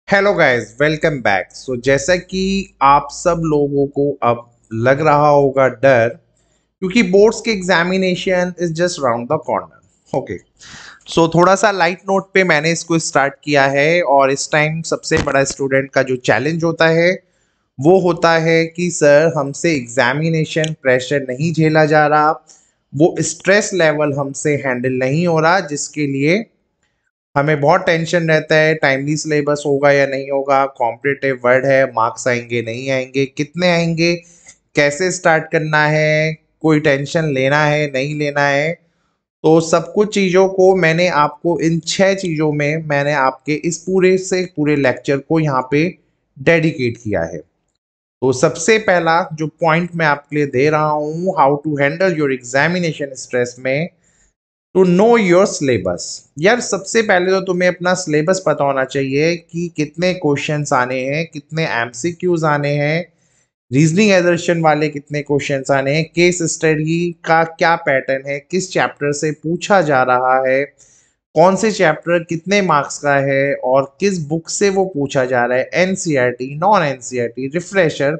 Hello guys, welcome back. जैसा कि आप सब लोगों को अब लग रहा होगा डर, क्योंकि बोर्ड्स के examination is just round the corner. Okay, थोड़ा सा लाइट नोट पे मैंने इसको स्टार्ट किया है। और इस टाइम सबसे बड़ा स्टूडेंट का जो चैलेंज होता है वो होता है कि सर हमसे एग्जामिनेशन प्रेशर नहीं झेला जा रहा, वो स्ट्रेस लेवल हमसे हैंडल नहीं हो रहा, जिसके लिए हमें बहुत टेंशन रहता है टाइमली सिलेबस होगा या नहीं होगा, कॉम्पिटिटिव वर्ड है, मार्क्स आएंगे नहीं आएंगे, कितने आएंगे, कैसे स्टार्ट करना है, कोई टेंशन लेना है नहीं लेना है। तो सब कुछ चीज़ों को मैंने आपको इन 6 चीज़ों में मैंने आपके इस पूरे से पूरे लेक्चर को यहाँ पे डेडिकेट किया है। तो सबसे पहला जो पॉइंट मैं आपके लिए दे रहा हूँ, how to handle your examination stress में, टू नो योर सिलेबस। यार सबसे पहले तो तुम्हें अपना सिलेबस पता होना चाहिए कि कितने क्वेश्चंस आने हैं, कितने एमसीक्यूज आने हैं, रीजनिंग एजर्शन वाले कितने क्वेश्चंस आने हैं, केस स्टडी का क्या पैटर्न है, किस चैप्टर से पूछा जा रहा है, कौन से चैप्टर कितने मार्क्स का है और किस बुक से वो पूछा जा रहा है, एनसीईआरटी, नॉन एनसीईआरटी, रिफ्रेशर।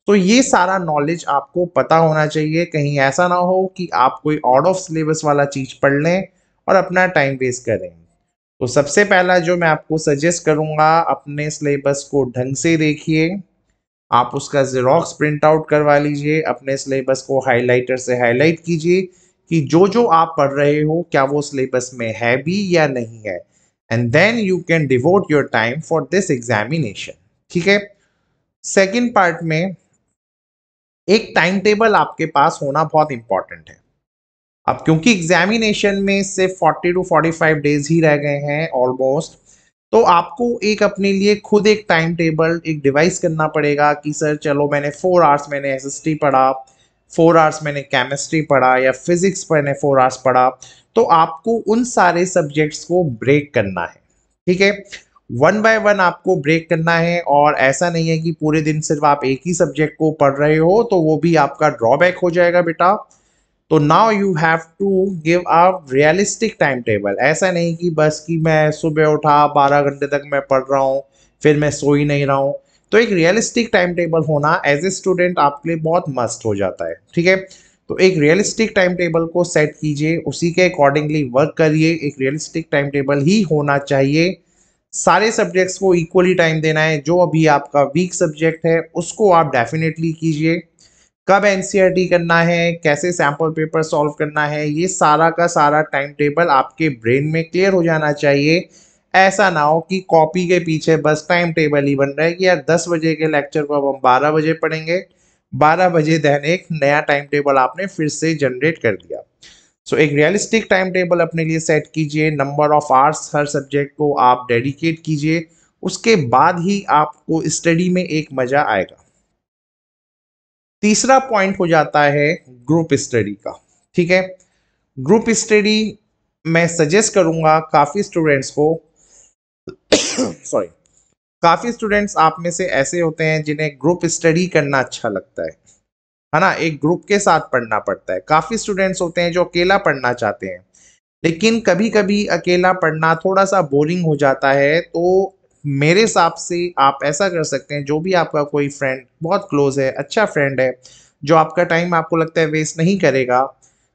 तो ये सारा नॉलेज आपको पता होना चाहिए। कहीं ऐसा ना हो कि आप कोई आउट ऑफ सिलेबस वाला चीज पढ़ लें और अपना टाइम वेस्ट करें। तो सबसे पहला जो मैं आपको सजेस्ट करूंगा, अपने सिलेबस को ढंग से देखिए। आप उसका जेरोक्स प्रिंट आउट करवा लीजिए, अपने सिलेबस को हाइलाइटर से हाईलाइट कीजिए कि जो जो आप पढ़ रहे हो क्या वो सिलेबस में है भी या नहीं है। And then you can devote your time for this examination. ठीक है। सेकेंड पार्ट में एक टाइम टेबल आपके पास होना बहुत इंपॉर्टेंट है। अब क्योंकि एग्जामिनेशन में सिर्फ 40 to 45 डेज ही रह गए हैं ऑलमोस्ट, तो आपको एक अपने लिए खुद एक टाइम टेबल एक डिवाइस करना पड़ेगा कि सर चलो मैंने 4 आवर्स मैंने एसएसटी पढ़ा, 4 आवर्स मैंने केमिस्ट्री पढ़ा या फिजिक्स मैंने 4 आवर्स पढ़ा। तो आपको उन सारे सब्जेक्ट्स को ब्रेक करना है। ठीक है। वन बाय वन आपको ब्रेक करना है, और ऐसा नहीं है कि पूरे दिन सिर्फ आप एक ही सब्जेक्ट को पढ़ रहे हो, तो वो भी आपका ड्रॉबैक हो जाएगा बेटा। तो now you have to give a realistic time table. ऐसा नहीं कि बस कि मैं सुबह उठा 12 घंटे तक मैं पढ़ रहा हूँ फिर मैं सो ही नहीं रहा हूँ। तो एक रियलिस्टिक टाइम टेबल होना एज ए स्टूडेंट आपके लिए बहुत मस्ट हो जाता है। ठीक है। तो एक रियलिस्टिक टाइम टेबल को सेट कीजिए, उसी के अकॉर्डिंगली वर्क करिए। एक रियलिस्टिक टाइम टेबल ही होना चाहिए। सारे सब्जेक्ट्स को इक्वली टाइम देना है। जो अभी आपका वीक सब्जेक्ट है उसको आप डेफिनेटली कीजिए। कब एनसीईआरटी करना है, कैसे सैम्पल पेपर सॉल्व करना है, ये सारा का सारा टाइम टेबल आपके ब्रेन में क्लियर हो जाना चाहिए। ऐसा ना हो कि कॉपी के पीछे बस टाइम टेबल ही बन रहा है कि यार 10 बजे के लेक्चर को अब हम 12 बजे पढ़ेंगे, 12 बजे देन एक नया टाइम टेबल आपने फिर से जनरेट कर दिया। एक रियलिस्टिक टाइम टेबल अपने लिए सेट कीजिए। Number of hours her subject को आप डेडिकेट कीजिए। उसके बाद ही आपको स्टडी में एक मजा आएगा। तीसरा पॉइंट हो जाता है ग्रुप स्टडी का। ठीक है। ग्रुप स्टडी मैं सजेस्ट करूंगा काफी स्टूडेंट्स को। सॉरी, काफी स्टूडेंट्स आप में से ऐसे होते हैं जिन्हें ग्रुप स्टडी करना अच्छा लगता है ना। एक ग्रुप के साथ पढ़ना पड़ता है। काफी स्टूडेंट्स होते हैं जो अकेला पढ़ना चाहते हैं, लेकिन कभी कभी अकेला पढ़ना थोड़ा सा बोरिंग हो जाता है। तो मेरे हिसाब से आप ऐसा कर सकते हैं, जो भी आपका कोई फ्रेंड बहुत क्लोज है, अच्छा फ्रेंड है, जो आपका टाइम आपको लगता है वेस्ट नहीं करेगा,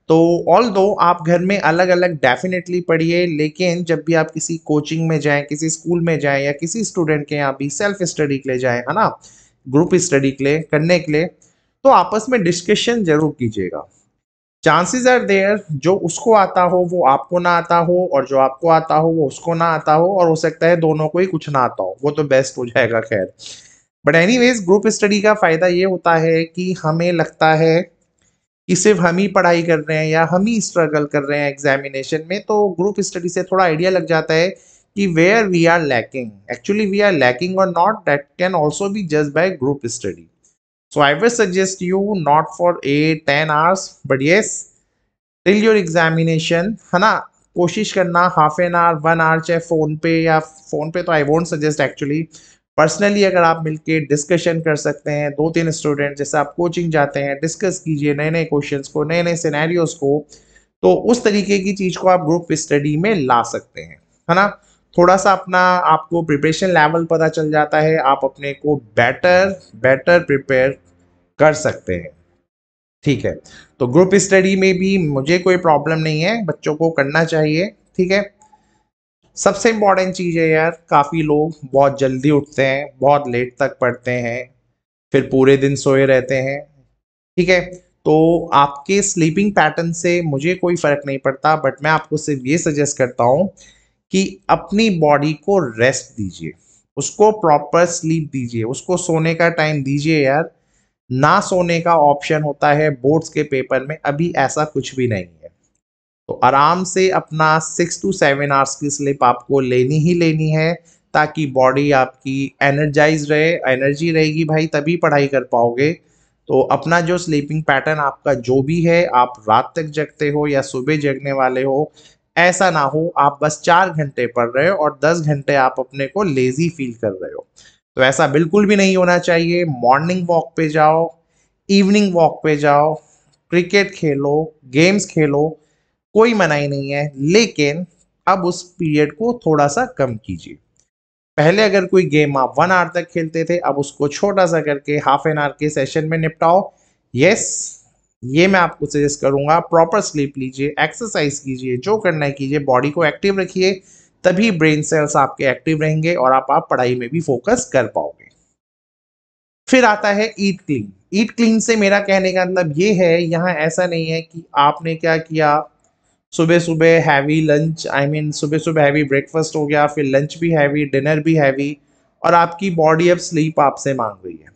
तो ऑल दो आप घर में अलग अलग डेफिनेटली पढ़िए, लेकिन जब भी आप किसी कोचिंग में जाएं, किसी स्कूल में जाएं या किसी स्टूडेंट के यहाँ भी सेल्फ स्टडी के लिए जाएं, है ना, ग्रुप स्टडी के लिए करने के लिए, तो आपस में डिस्कशन जरूर कीजिएगा। चांसेस आर देयर जो उसको आता हो वो आपको ना आता हो, और जो आपको आता हो वो उसको ना आता हो, और हो सकता है दोनों को ही कुछ ना आता हो, वो तो बेस्ट हो जाएगा खैर। बट एनीवेज, ग्रुप स्टडी का फायदा ये होता है कि हमें लगता है कि सिर्फ हम ही पढ़ाई कर रहे हैं या हम ही स्ट्रगल कर रहे हैं एग्जामिनेशन में, तो ग्रुप स्टडी से थोड़ा आइडिया लग जाता है कि where we are lacking, actually we are lacking or not, that can also be जज by group study. So I will suggest you not for 8-10 hours, but yes, till your examination, है ना, कोशिश करना half an hour 1 our, चाहे phone पे, या phone पे तो I won't suggest actually, personally अगर आप मिलके डिस्कशन कर सकते हैं, 2-3 स्टूडेंट जैसे आप कोचिंग जाते हैं, डिस्कस कीजिए नए नए क्वेश्चंस को, नए नए सिनेरियोस को। तो उस तरीके की चीज को आप ग्रुप स्टडी में ला सकते हैं, है ना। थोड़ा सा अपना आपको प्रिपरेशन लेवल पता चल जाता है, आप अपने को बेटर बेटर प्रिपेयर कर सकते हैं। ठीक है, तो ग्रुप स्टडी में भी मुझे कोई प्रॉब्लम नहीं है, बच्चों को करना चाहिए। ठीक है, सबसे इम्पॉर्टेंट चीज़ है यार, काफ़ी लोग बहुत जल्दी उठते हैं, बहुत लेट तक पढ़ते हैं, फिर पूरे दिन सोए रहते हैं। ठीक है, तो आपके स्लीपिंग पैटर्न से मुझे कोई फ़र्क नहीं पड़ता, बट मैं आपको सिर्फ ये सजेस्ट करता हूँ कि अपनी बॉडी को रेस्ट दीजिए, उसको प्रॉपर स्लीप दीजिए, उसको सोने का टाइम दीजिए यार। ना सोने का ऑप्शन होता है बोर्ड्स के पेपर में, अभी ऐसा कुछ भी नहीं है। तो आराम से अपना 6 to 7 आवर्स की स्लीप आपको लेनी ही लेनी है, ताकि बॉडी आपकी एनर्जाइज रहे, एनर्जी रहेगी भाई तभी पढ़ाई कर पाओगे। तो अपना जो स्लीपिंग पैटर्न आपका जो भी है, आप रात तक जगते हो या सुबह जगने वाले हो, ऐसा ना हो आप बस 4 घंटे पढ़ रहे हो और 10 घंटे आप अपने को लेजी फील कर रहे हो। तो ऐसा बिल्कुल भी नहीं होना चाहिए। मॉर्निंग वॉक पे जाओ, इवनिंग वॉक पे जाओ, क्रिकेट खेलो, गेम्स खेलो, कोई मनाही नहीं है, लेकिन अब उस पीरियड को थोड़ा सा कम कीजिए। पहले अगर कोई गेम आप 1 आवर तक खेलते थे, अब उसको छोटा सा करके हाफ एन आवर के सेशन में निपटाओ। यस, ये मैं आपको सजेस्ट करूंगा। प्रॉपर स्लीप लीजिए, एक्सरसाइज कीजिए, जो करना है कीजिए, बॉडी को एक्टिव रखिए, तभी ब्रेन सेल्स आपके एक्टिव रहेंगे और आप पढ़ाई में भी फोकस कर पाओगे। फिर आता है ईट क्लीन। ईट क्लीन से मेरा कहने का मतलब ये है, यहाँ ऐसा नहीं है कि आपने क्या किया, सुबह सुबह हैवी लंच, आई मीन सुबह सुबह हैवी ब्रेकफास्ट हो गया, फिर लंच भी हैवी, डिनर भी हैवी, और आपकी बॉडी अब स्लीप आपसे मांग रही है।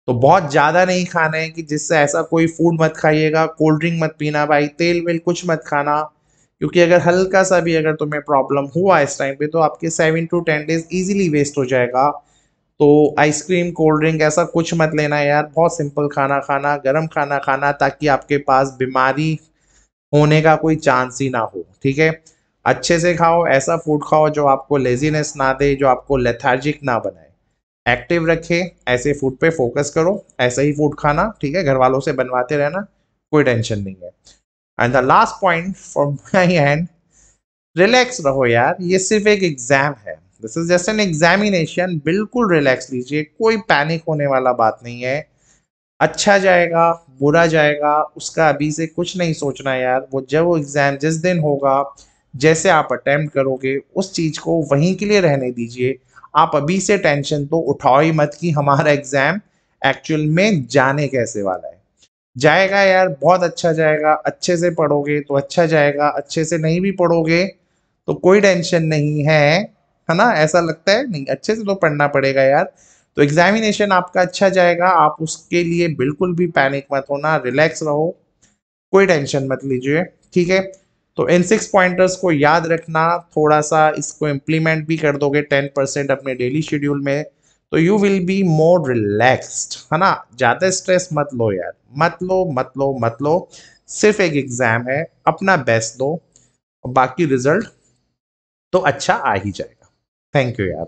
तो बहुत ज़्यादा नहीं खाना है कि जिससे ऐसा कोई फूड मत खाइएगा, कोल्ड ड्रिंक मत पीना भाई, तेल वेल कुछ मत खाना, क्योंकि अगर हल्का सा भी अगर तुम्हें प्रॉब्लम हुआ इस टाइम पे, तो आपके 7 to 10 डेज ईजिली वेस्ट हो जाएगा। तो आइसक्रीम, कोल्ड ड्रिंक ऐसा कुछ मत लेना यार, बहुत सिंपल खाना खाना, गर्म खाना खाना, ताकि आपके पास बीमारी होने का कोई चांस ही ना हो। ठीक है, अच्छे से खाओ, ऐसा फूड खाओ जो आपको लेजीनेस ना दे, जो आपको लेथार्जिक ना बनाए, एक्टिव रखे, ऐसे फूड पे फोकस करो, ऐसा ही फूड खाना। ठीक है, घर वालों से बनवाते रहना, कोई टेंशन नहीं है। And the last point from my and, relax रहो यार, ये सिर्फ एक एग्जाम है, this is just an examination. बिल्कुल रिलैक्स लीजिए, कोई पैनिक होने वाला बात नहीं है। अच्छा जाएगा, बुरा जाएगा, उसका अभी से कुछ नहीं सोचना यार। वो जब वो एग्जाम जिस दिन होगा, जैसे आप अटेम्प्ट करोगे, उस चीज को वहीं के लिए रहने दीजिए। आप अभी से टेंशन तो उठाओ ही मत कि हमारा एग्जाम एक्चुअल में जाने कैसे वाला है। जाएगा यार, बहुत अच्छा जाएगा, अच्छे से पढ़ोगे तो अच्छा जाएगा, अच्छे से नहीं भी पढ़ोगे तो कोई टेंशन नहीं है ना? ऐसा लगता है नहीं, अच्छे से तो पढ़ना पड़ेगा यार। तो एग्जामिनेशन आपका अच्छा जाएगा, आप उसके लिए बिल्कुल भी पैनिक मत होना, रिलैक्स रहो, कोई टेंशन मत लीजिए। ठीक है, तो इन 6 पॉइंटर्स को याद रखना, थोड़ा सा इसको इम्प्लीमेंट भी कर दोगे 10% अपने डेली शेड्यूल में, तो you will be more relaxed, है ना? ज़्यादा स्ट्रेस मत लो यार, मत लो मत लो मत लो। सिर्फ एक एग्जाम है, अपना बेस्ट दो, बाकी रिजल्ट तो अच्छा आ ही जाएगा। थैंक यू यार।